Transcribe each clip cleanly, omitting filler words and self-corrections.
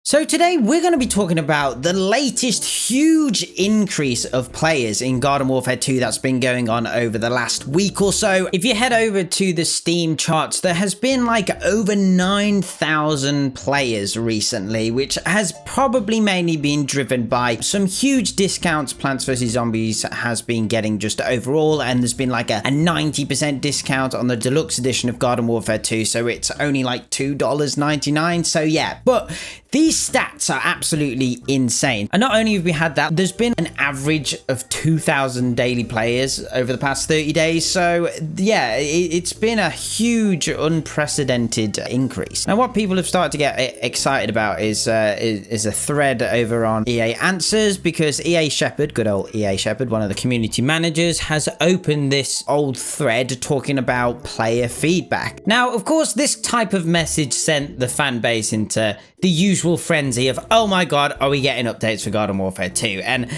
So today we're going to be talking about the latest huge increase of players in Garden Warfare 2 that's been going on over the last week or so. If you head over to the Steam charts, there has been like over 9,000 players recently, which has probably mainly been driven by some huge discounts Plants vs Zombies has been getting just overall, and there's been like a 90% discount on the deluxe edition of Garden Warfare 2, so it's only like $2.99. So yeah, but these stats are absolutely insane. And not only have we had that, there's been an average of 2,000 daily players over the past 30 days. So yeah, it's been a huge, unprecedented increase. Now, what people have started to get excited about is a thread over on EA Answers, because EA Shepherd, good old EA Shepherd, one of the community managers, has opened this old thread talking about player feedback. Now, of course, this type of message sent the fan base into the usual frenzy of, oh my god, are we getting updates for Garden Warfare 2? And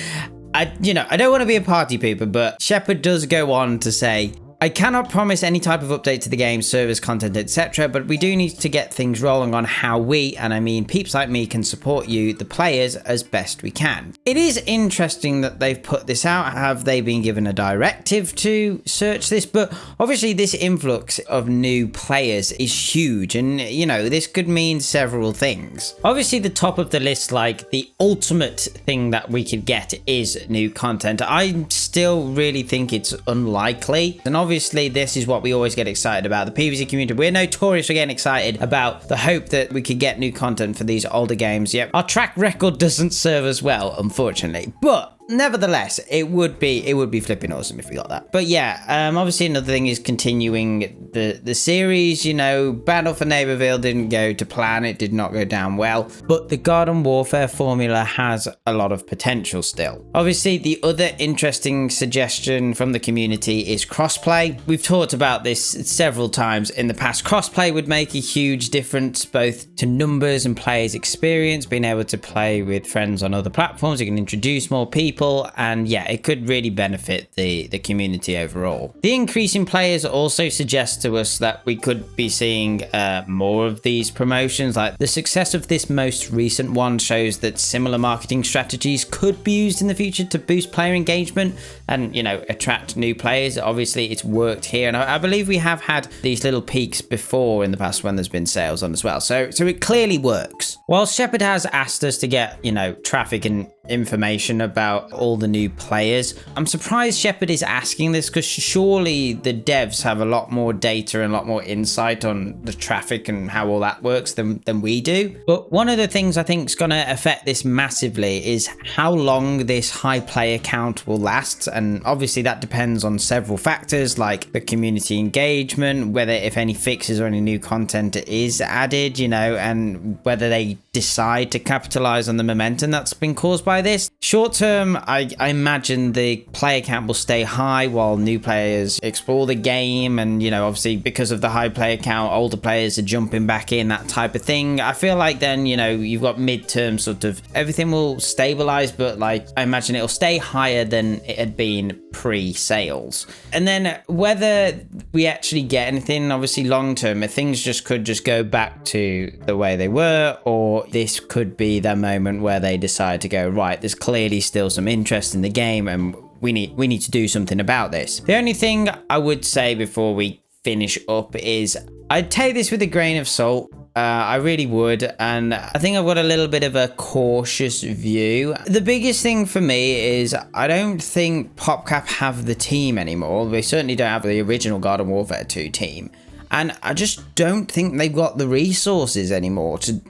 I don't want to be a party pooper, but Shepard does go on to say, I cannot promise any type of update to the game, servers, content, etc., but we do need to get things rolling on how we, and I mean peeps like me, can support you, the players, as best we can. It is interesting that they've put this out. Have they been given a directive to search this? But obviously this influx of new players is huge, and this could mean several things. Obviously the top of the list, like the ultimate thing that we could get, is new content. I still really think it's unlikely, and obviously this is what we always get excited about. The PvZ community, we're notorious for getting excited about the hope that we could get new content for these older games. Yep, our track record doesn't serve us well, unfortunately, but nevertheless, it would be flipping awesome if we got that. But yeah, obviously another thing is continuing the series. Battle for Neighborville didn't go to plan. It did not go down well, but the Garden Warfare formula has a lot of potential still. Obviously, the other interesting suggestion from the community is crossplay. We've talked about this several times in the past. Crossplay would make a huge difference both to numbers and players' experience, being able to play with friends on other platforms. You can introduce more people, and yeah, it could really benefit the community overall. The increase in players also suggests to us that we could be seeing more of these promotions. Like the success of this most recent one shows that similar marketing strategies could be used in the future to boost player engagement and attract new players. Obviously it's worked here, and I believe we have had these little peaks before in the past when there's been sales on as well, so it clearly works. While Shepard has asked us to get traffic and information about all the new players, I'm surprised Shepard is asking this, because surely the devs have a lot more data and a lot more insight on the traffic and how all that works than we do. But one of the things I think is going to affect this massively is how long this high player count will last, and obviously that depends on several factors like the community engagement, whether if any fixes or any new content is added, and whether they decide to capitalize on the momentum that's been caused by this. Short term, I imagine the player count will stay high while new players explore the game, and obviously because of the high player count, older players are jumping back in, that type of thing. I feel like then you've got midterm sort of everything will stabilize, but like I imagine it'll stay higher than it had been pre-sales. And then whether we actually get anything, obviously long term, things could go back to the way they were, or this could be the moment where they decide to go, right, there's clearly still some interest in the game and we need to do something about this. The only thing I would say before we finish up is I'd take this with a grain of salt. I really would, and I think I've got a little bit of a cautious view. The biggest thing for me is I don't think PopCap have the team anymore. They certainly don't have the original Garden Warfare 2 team, and I just don't think they've got the resources anymore to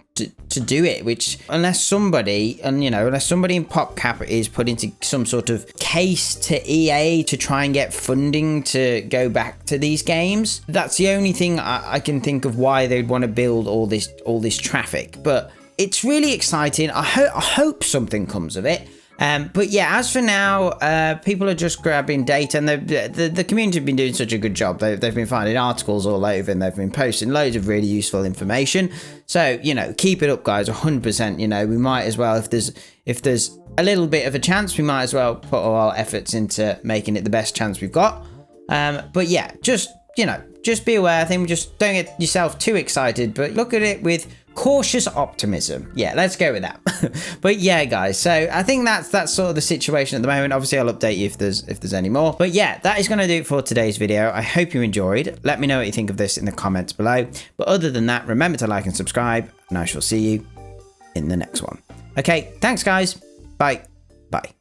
do it, which unless somebody in PopCap is put into some sort of case to EA to try and get funding to go back to these games, that's the only thing I can think of why they'd want to build all this traffic. But it's really exciting. I hope something comes of it. But yeah, as for now, people are just grabbing data, and the community have been doing such a good job. They've been finding articles all over, and they've been posting loads of really useful information. So, keep it up, guys, 100%. We might as well, if there's a little bit of a chance, we might as well put all our efforts into making it the best chance we've got. But yeah, just be aware. I think just don't get yourself too excited, but look at it with Cautious optimism. Yeah, let's go with that. But yeah, guys, so I think that's sort of the situation at the moment. Obviously, I'll update you if there's any more. But yeah, that is going to do it for today's video. I hope you enjoyed. Let me know what you think of this in the comments below. But other than that, remember to like and subscribe, and I shall see you in the next one. Okay, thanks, guys. Bye. Bye.